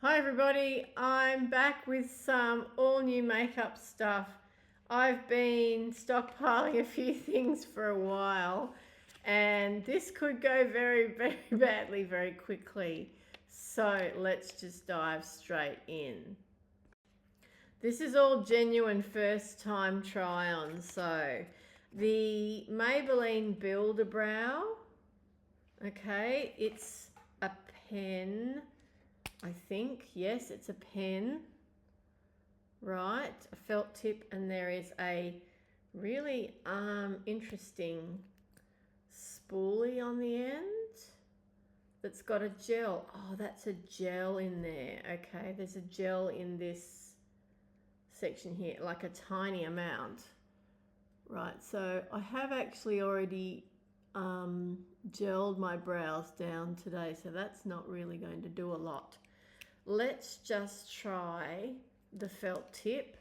Hi everybody, I'm back with some all new makeup stuff. I've been stockpiling a few things for a while and this could go very, very badly very quickly. So let's just dive straight in. This is all genuine first time try on. So the Maybelline Build a Brow, okay, it's a pen. I think, yes, it's a pen, right? A felt tip, and there is a really interesting spoolie on the end that's got a gel. Oh, that's a gel in there. Okay, there's a gel in this section here, like a tiny amount. Right, so I have actually already gelled my brows down today, so that's not really going to do a lot. Let's just try the felt tip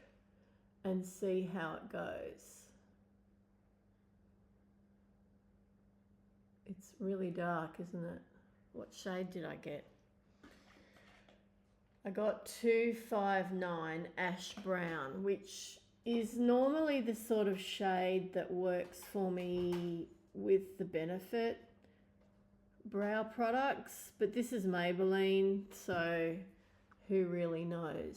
and see how it goes. It's really dark, isn't it? What shade did I get? I got 259 Ash Brown, which is normally the sort of shade that works for me with the Benefit brow products, but this is Maybelline, so who really knows?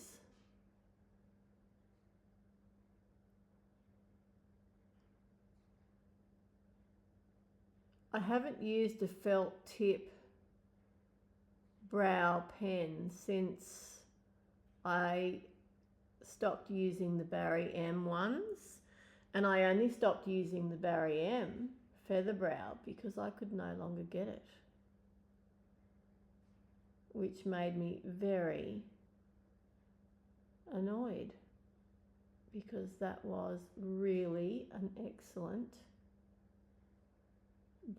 I haven't used a felt tip brow pen since I stopped using the Barry M ones, and I only stopped using the Barry M Feather Brow because I could no longer get it, which made me very annoyed because that was really an excellent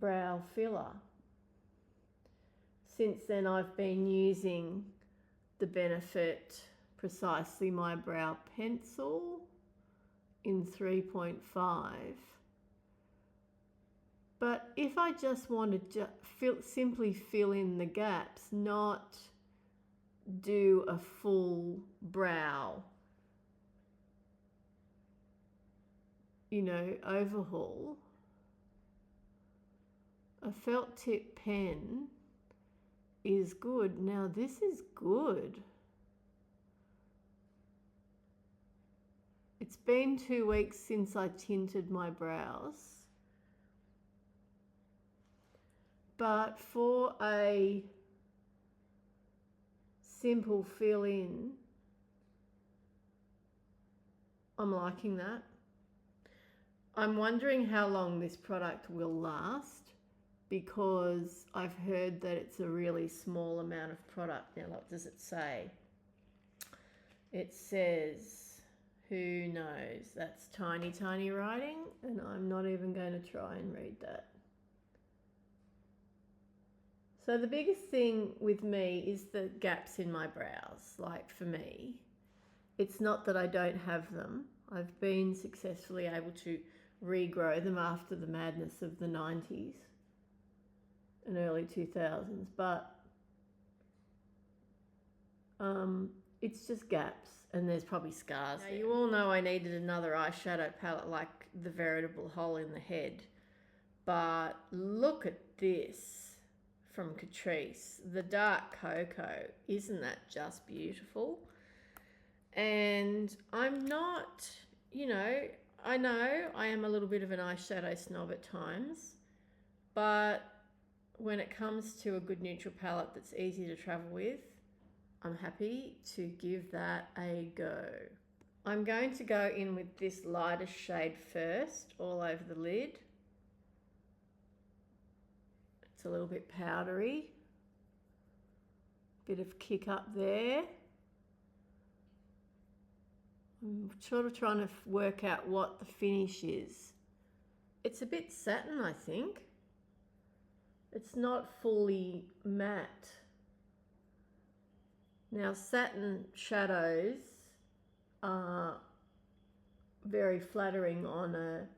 brow filler. Since then I've been using the Benefit Precisely My Brow Pencil in 3.5. But if I just want to simply fill in the gaps, not do a full brow, overhaul, a felt tip pen is good. Now this is good. It's been 2 weeks since I tinted my brows, but for a simple fill in, I'm liking that. I'm wondering how long this product will last because I've heard that it's a really small amount of product. Now, what does it say? It says, who knows? That's tiny, tiny writing, and I'm not even going to try and read that. So the biggest thing with me is the gaps in my brows. Like for me, it's not that I don't have them. I've been successfully able to regrow them after the madness of the 90s and early 2000s, but it's just gaps, and there's probably scars. Now, you all know I needed another eyeshadow palette like the Veritable Hole in the Head, but look at this from Catrice, the Dark Cocoa. Isn't that just beautiful? And I'm not, I know I am a little bit of an eyeshadow snob at times, but when it comes to a good neutral palette that's easy to travel with, I'm happy to give that a go. I'm going to go in with this lighter shade first, all over the lid. It's a little bit powdery, bit of kick up there. I'm sort of trying to work out what the finish is. It's a bit satin, I think. It's not fully matte. Now, satin shadows are very flattering on a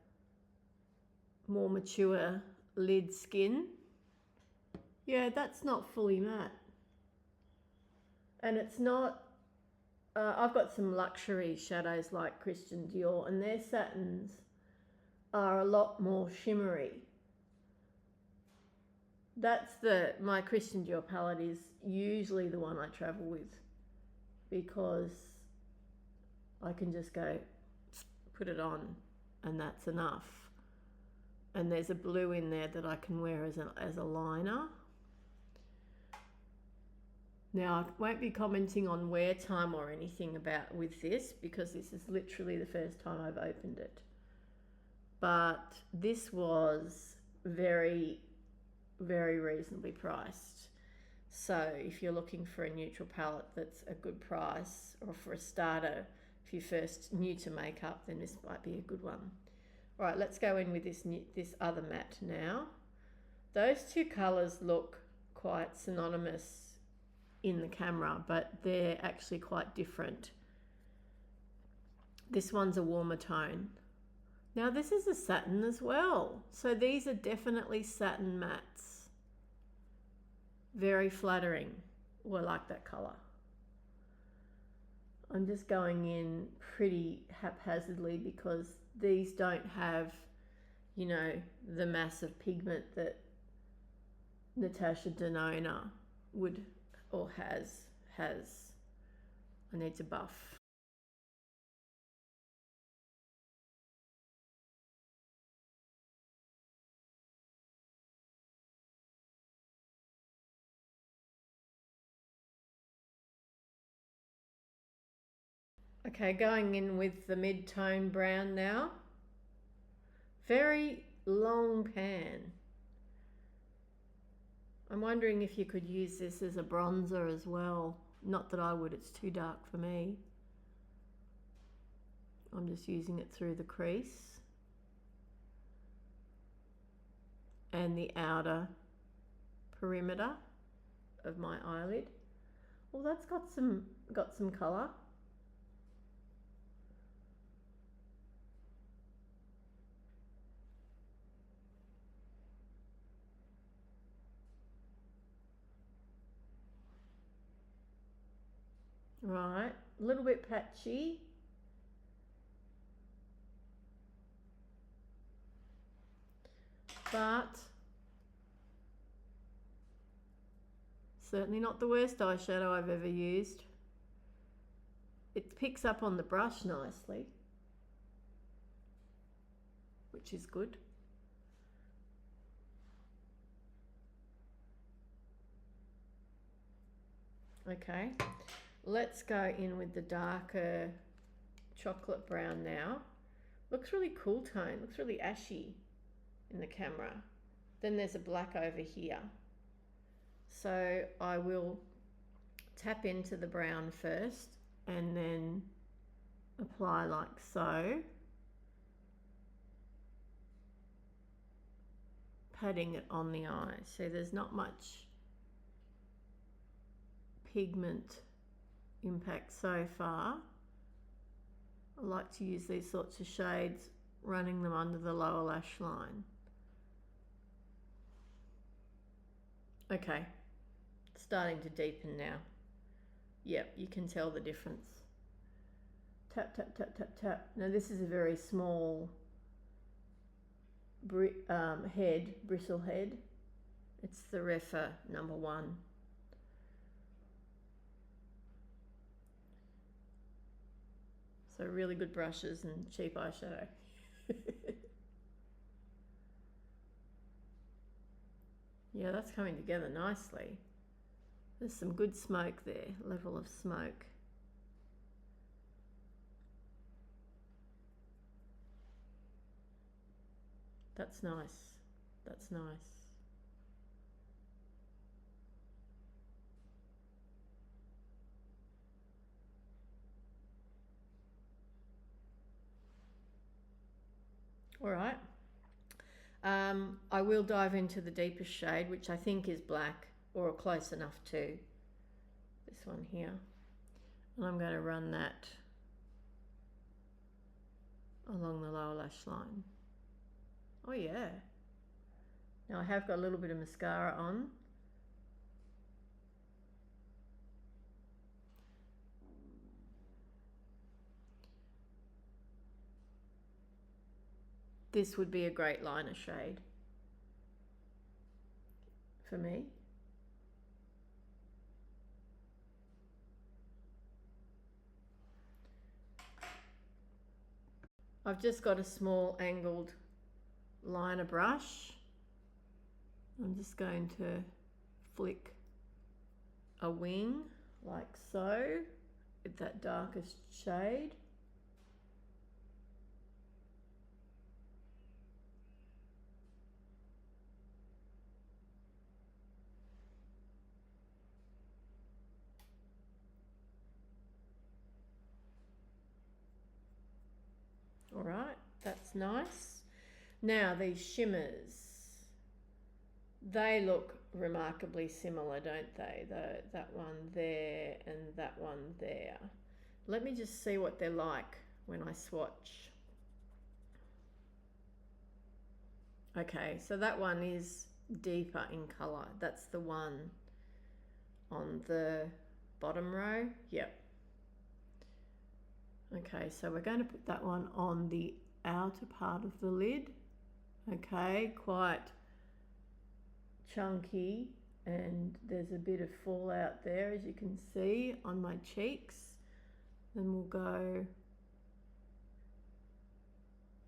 more mature lid skin. Yeah, that's not fully matte. And it's not, I've got some luxury shadows like Christian Dior, and their satins are a lot more shimmery. My Christian Dior palette is usually the one I travel with, because I can just go put it on and that's enough. And there's a blue in there that I can wear as a liner. Now, I won't be commenting on wear time or anything with this, because this is literally the first time I've opened it. But this was very, very reasonably priced. So if you're looking for a neutral palette that's a good price, or for a starter, if you're first new to makeup, then this might be a good one. All right, let's go in with this other matte now. Those two colours look quite synonymous in the camera, but they're actually quite different. This one's a warmer tone. Now this is a satin as well. So these are definitely satin mattes. Very flattering. Oh, I like that colour. I'm just going in pretty haphazardly because these don't have, you know, the massive pigment that Natasha Denona would or has. I need to buff. Okay, going in with the mid-tone brown now. Very long pan. I'm wondering if you could use this as a bronzer as well. Not that I would, it's too dark for me. I'm just using it through the crease and the outer perimeter of my eyelid. Well, that's got some colour. Right, a little bit patchy. But certainly not the worst eyeshadow I've ever used. It picks up on the brush nicely, which is good. Okay, let's go in with the darker chocolate brown now. Looks really cool tone, looks really ashy in the camera. Then there's a black over here. So I will tap into the brown first and then apply like so, patting it on the eye. So there's not much pigment impact so far. I like to use these sorts of shades, running them under the lower lash line. Okay, starting to deepen now. Yep, you can tell the difference. Tap, tap, tap, tap, tap. Now this is a very small bristle head. It's the Refa #1. So really good brushes and cheap eyeshadow. Yeah, that's coming together nicely. There's some good smoke there, level of smoke. That's nice. That's nice. All right. I will dive into the deepest shade, which I think is black, or close enough to this one here. And I'm going to run that along the lower lash line. Oh yeah. Now I have got a little bit of mascara on. this would be a great liner shade for me. I've just got a small angled liner brush. I'm just going to flick a wing like so with that darkest shade. All right, that's nice. Now these shimmers, they look remarkably similar, don't they? That one there and that one there. Let me just see what they're like when I swatch. Okay, so that one is deeper in colour. That's the one on the bottom row. Yep. Okay, so we're going to put that one on the outer part of the lid. Okay, quite chunky, and there's a bit of fallout there, as you can see, on my cheeks. Then we'll go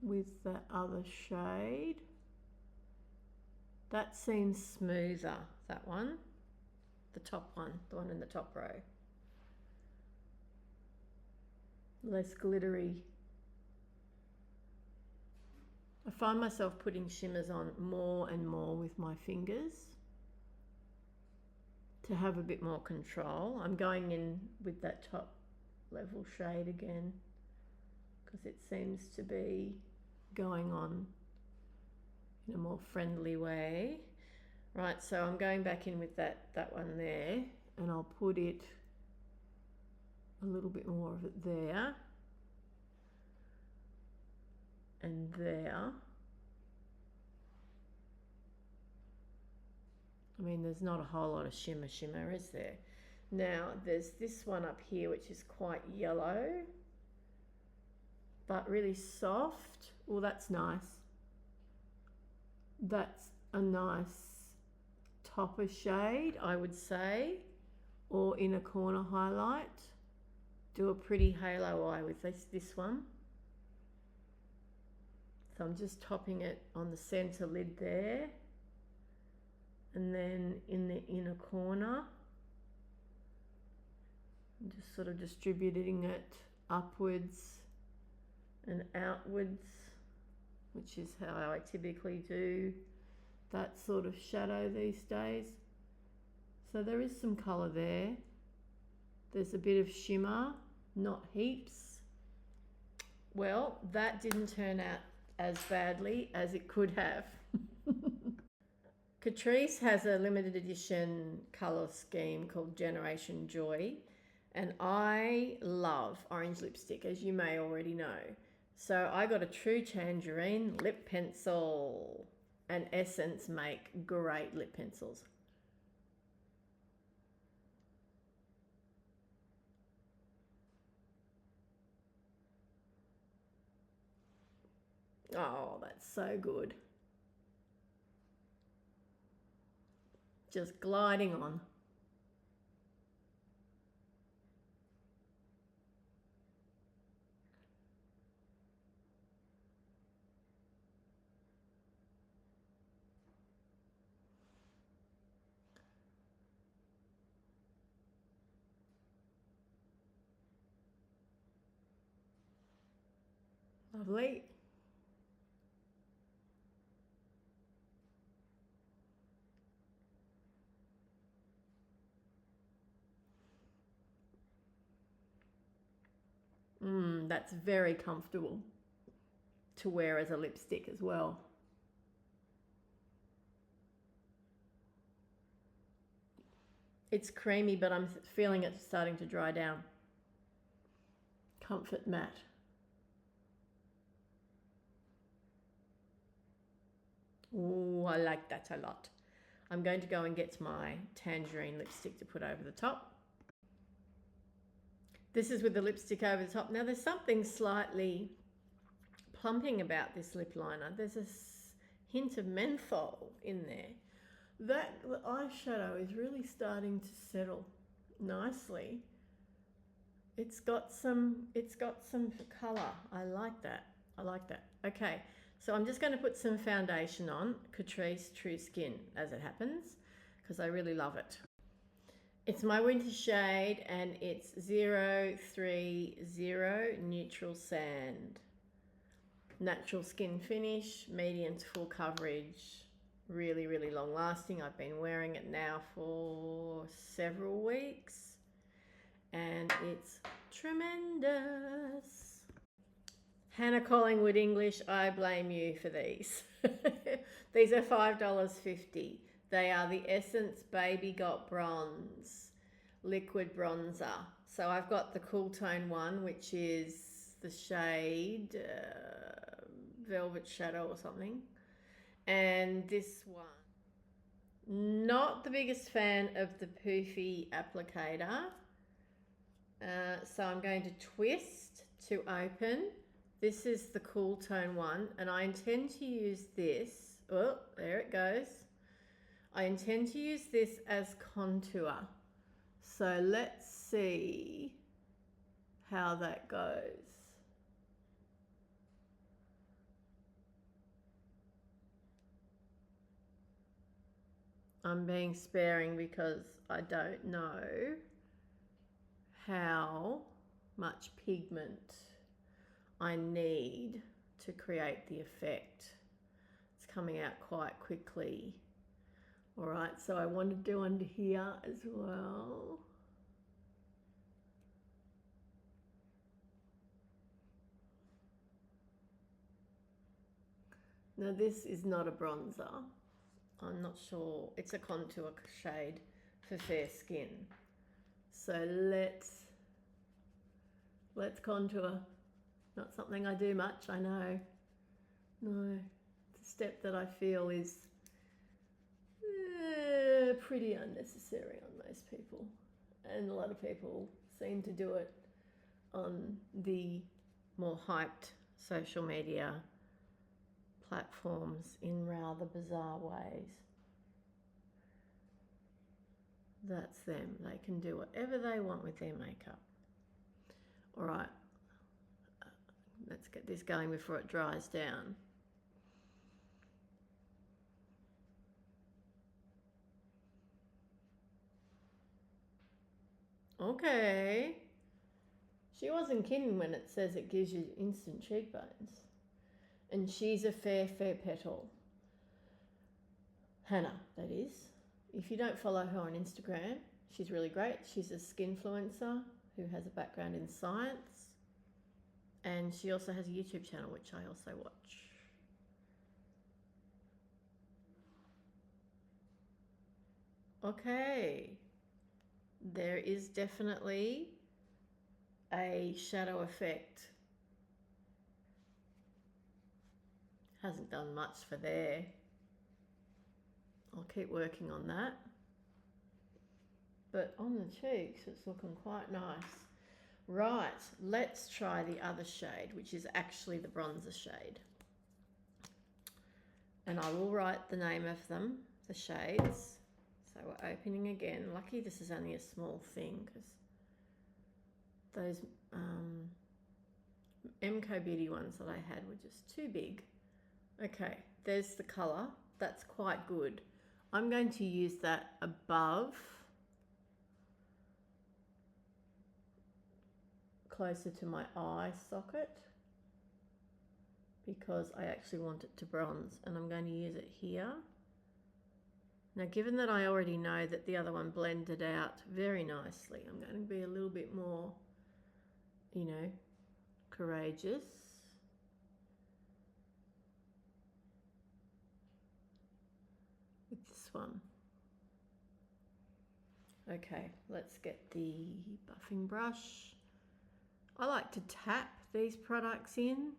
with that other shade. That seems smoother, that one. The top one, the one in the top row. Less glittery. I find myself putting shimmers on more and more with my fingers to have a bit more control. I'm going in with that top level shade again because it seems to be going on in a more friendly way. Right, so I'm going back in with that one there, and I'll put it a little bit more of it there and there. I mean, there's not a whole lot of shimmer, is there? Now, there's this one up here, which is quite yellow, but really soft. Oh, that's nice. That's a nice topper shade, I would say, or inner corner highlight. Do a pretty halo eye with this one. So I'm just topping it on the center lid there, and then in the inner corner, I'm just sort of distributing it upwards and outwards, which is how I typically do that sort of shadow these days. So there is some color there. There's a bit of shimmer, not heaps. Well, that didn't turn out as badly as it could have. Catrice has a limited edition colour scheme called Generation Joy, and I love orange lipstick, as you may already know. So I got a true Tangerine lip pencil, and Essence make great lip pencils. Oh, that's so good. Just gliding on. Lovely. That's very comfortable to wear as a lipstick as well. It's creamy, but I'm feeling it starting to dry down. Comfort matte. Oh, I like that a lot. I'm going to go and get my Tangerine lipstick to put over the top. This is with the lipstick over the top. Now there's something slightly clumping about this lip liner. There's a hint of menthol in there. The eyeshadow is really starting to settle nicely. It's got some colour. I like that. I like that. Okay, so I'm just going to put some foundation on, Catrice True Skin, as it happens, because I really love it. It's my winter shade and it's 030 Neutral Sand. Natural skin finish, medium to full coverage, really, really long lasting. I've been wearing it now for several weeks and it's tremendous. Hannah Collingwood English, I blame you for these. These are $5.50. They are the Essence Baby Got Bronze liquid bronzer. So I've got the cool tone one, which is the shade Velvet Shadow or something. And this one. Not the biggest fan of the poofy applicator. So I'm going to twist to open. This is the cool tone one, and I intend to use this. Oh, there it goes. I intend to use this as contour. So let's see how that goes. I'm being sparing because I don't know how much pigment I need to create the effect. It's coming out quite quickly. All right, so I want to do under here as well. Now this is not a bronzer. I'm not sure. It's a contour shade for fair skin. So let's contour. Not something I do much, I know. No, it's a step that I feel is pretty unnecessary on most people, and a lot of people seem to do it on the more hyped social media platforms in rather bizarre ways. That's them. They can do whatever they want with their makeup. All right, let's get this going before it dries down. Okay. She wasn't kidding when it says it gives you instant cheekbones. And she's a fair petal. Hannah, that is. If you don't follow her on Instagram, she's really great. She's a skinfluencer who has a background in science. And she also has a YouTube channel, which I also watch. Okay. There is definitely a shadow effect. Hasn't done much for there. I'll keep working on that. But on the cheeks, it's looking quite nice. Right, let's try the other shade, which is actually the bronzer shade. And I will write the name of them, the shades. So we're opening again. Lucky this is only a small thing, because those MCO Beauty ones that I had were just too big. Okay, there's the colour. That's quite good. I'm going to use that above, closer to my eye socket, because I actually want it to bronze, and I'm going to use it here. Now, given that I already know that the other one blended out very nicely, I'm going to be a little bit more, you know, courageous. With this one. Okay, let's get the buffing brush. I like to tap these products in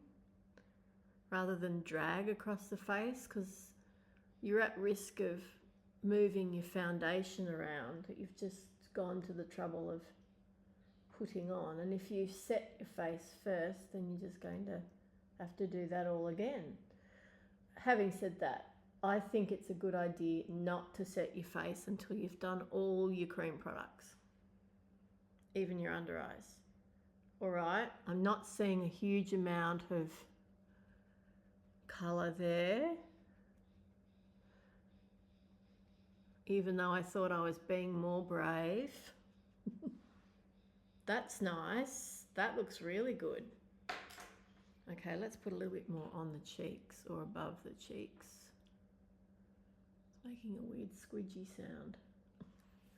rather than drag across the face, because you're at risk of moving your foundation around that you've just gone to the trouble of putting on. And if you set your face first, then you're just going to have to do that all again. Having said that, I think it's a good idea not to set your face until you've done all your cream products, even your under eyes. All right, I'm not seeing a huge amount of colour there, even though I thought I was being more brave. That's nice. That looks really good. Okay, let's put a little bit more on the cheeks or above the cheeks. It's making a weird squidgy sound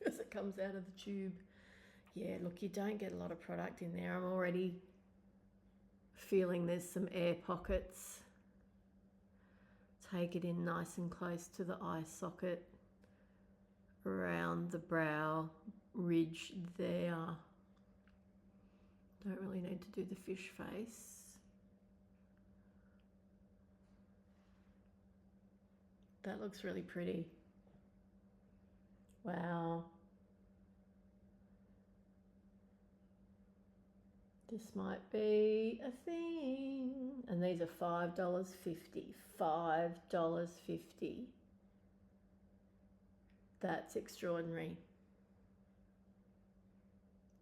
as it comes out of the tube. Yeah, look, you don't get a lot of product in there. I'm already feeling there's some air pockets. Take it in nice and close to the eye socket, around the brow ridge there. Don't really need to do the fish face. That looks really pretty. Wow. This might be a thing. And these are $5.50. $5.50. That's extraordinary.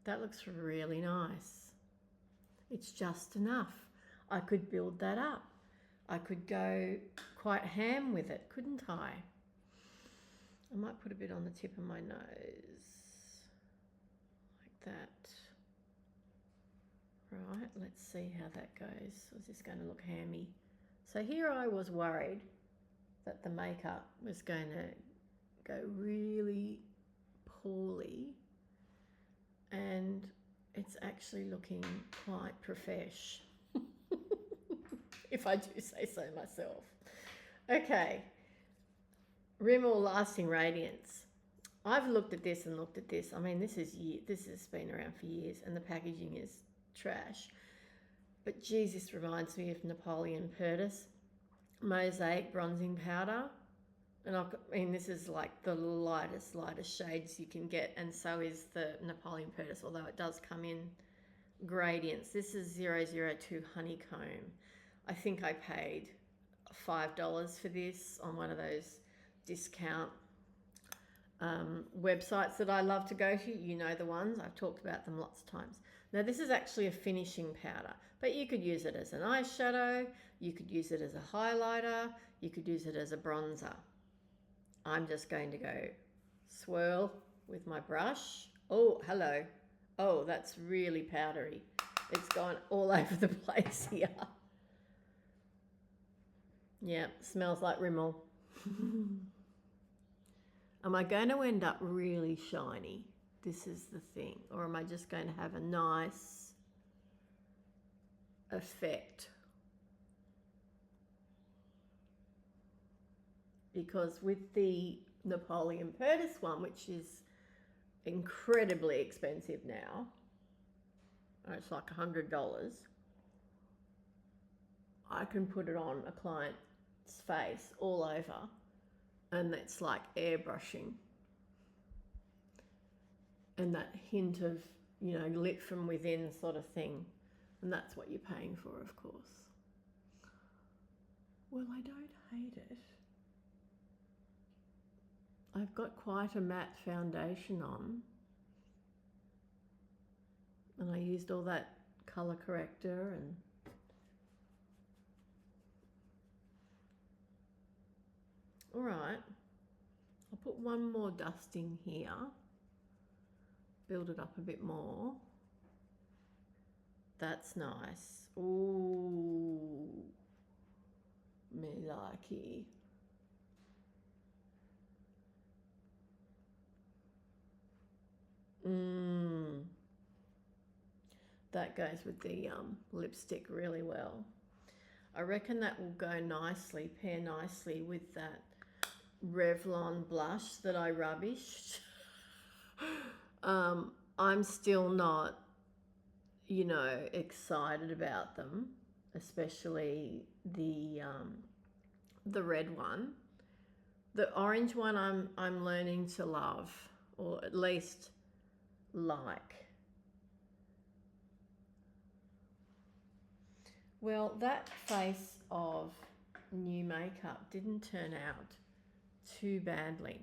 That looks really nice. It's just enough. I could build that up. I could go quite ham with it, couldn't I? I might put a bit on the tip of my nose, like that. Right, let's see how that goes. Is this going to look hammy? So here I was worried that the makeup was going to go really poorly, and it's actually looking quite profesh. If I do say so myself. Okay, Rimmel Lasting Radiance. I've looked at this and looked at this. I mean, this has been around for years, and the packaging is trash. But geez, this reminds me of Napoleon Purtis Mosaic Bronzing Powder. And I mean, this is like the lightest shades you can get, and so is the Napoleon Purtis, although it does come in gradients. This is 002 Honeycomb. I think I paid $5 for this on one of those discount websites that I love to go to. You know the ones. I've talked about them lots of times. Now, this is actually a finishing powder, but you could use it as an eyeshadow, you could use it as a highlighter, you could use it as a bronzer. I'm just going to go swirl with my brush. Oh, hello. Oh, that's really powdery. It's gone all over the place here. Yeah, smells like Rimmel. Am I going to end up really shiny? This is the thing. Or am I just going to have a nice effect? Because with the Napoleon Purtis one, which is incredibly expensive now, it's like $100, I can put it on a client's face all over, and it's like airbrushing. And that hint of, you know, lit from within sort of thing. And that's what you're paying for, of course. Well, I don't hate it. I've got quite a matte foundation on. And I used all that colour corrector and all right. I'll put one more dusting here. Build it up a bit more. That's nice. Ooh, me likey. That goes with the lipstick really well. I reckon that will go nicely, pair nicely with that Revlon blush that I rubbished. I'm still not, you know, excited about them, especially the red one. The orange one I'm learning to love, or at least like. Well, that face of new makeup didn't turn out too badly.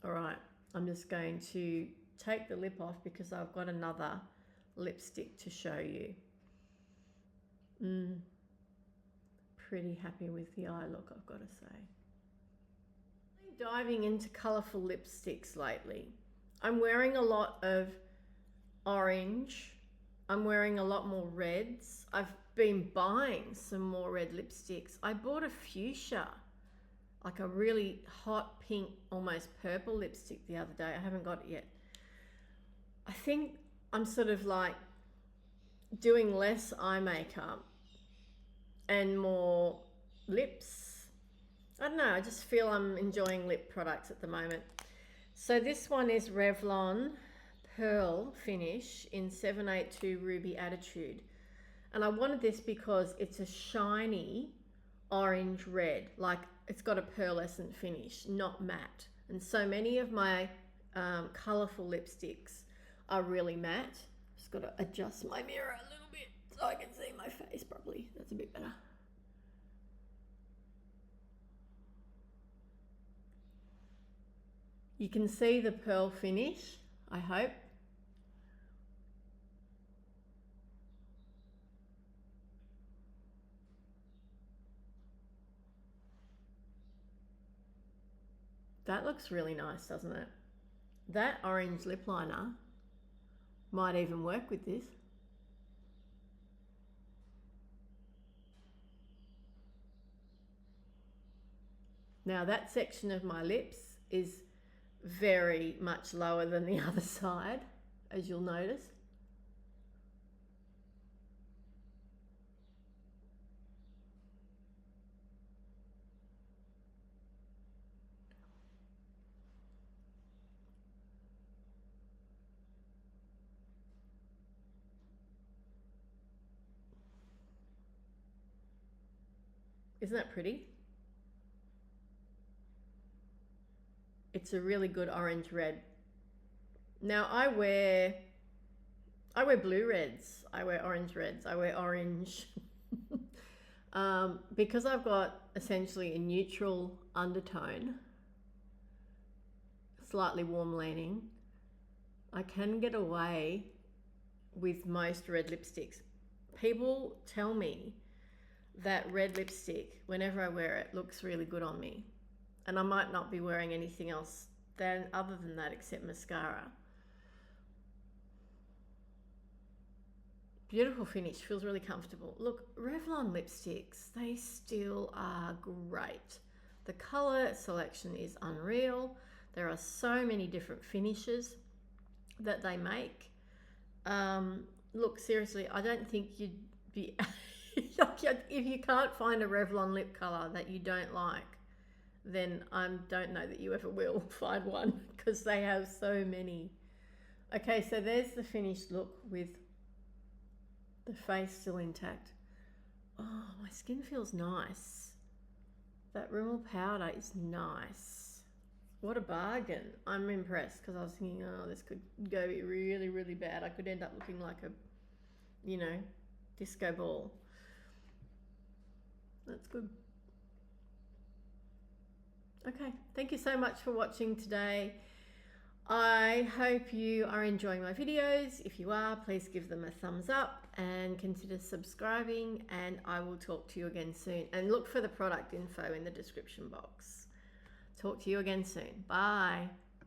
All right, I'm just going to take the lip off because I've got another lipstick to show you. Pretty happy with the eye look, I've got to say. I'm diving into colourful lipsticks lately. I'm wearing a lot of orange. I'm wearing a lot more reds. I've been buying some more red lipsticks. I bought a fuchsia, like a really hot pink, almost purple lipstick the other day. I haven't got it yet. I think I'm sort of like doing less eye makeup and more lips. I don't know, I just feel I'm enjoying lip products at the moment. So this one is Revlon Pearl Finish in 782 Ruby Attitude. And I wanted this because it's a shiny orange red, like it's got a pearlescent finish, not matte. And so many of my colourful lipsticks are really matte. Just got to adjust my mirror a little bit so I can see my face properly. That's a bit better. You can see the pearl finish, I hope. That looks really nice, doesn't it? That orange lip liner might even work with this. Now that section of my lips is very much lower than the other side, as you'll notice. Isn't that pretty? It's a really good orange red. Now I wear blue reds, I wear orange reds, I wear orange. Because I've got essentially a neutral undertone, slightly warm leaning, I can get away with most red lipsticks. People tell me that red lipstick, whenever I wear it, looks really good on me. And I might not be wearing anything else other than that except mascara. Beautiful finish, feels really comfortable. Look, Revlon lipsticks, they still are great. The color selection is unreal. There are so many different finishes that they make. Look, seriously, I don't think you'd be... if you can't find a Revlon lip color that you don't like, then I don't know that you ever will find one, because they have so many. Okay, so there's the finished look with the face still intact. Oh, my skin feels nice. That Rimmel powder is nice. What a bargain. I'm impressed, because I was thinking, oh, this could go really, really bad. I could end up looking like a, you know, disco ball. That's good. Okay, thank you so much for watching today. I hope you are enjoying my videos. If you are, please give them a thumbs up and consider subscribing, and I will talk to you again soon. And look for the product info in the description box. Talk to you again soon. Bye.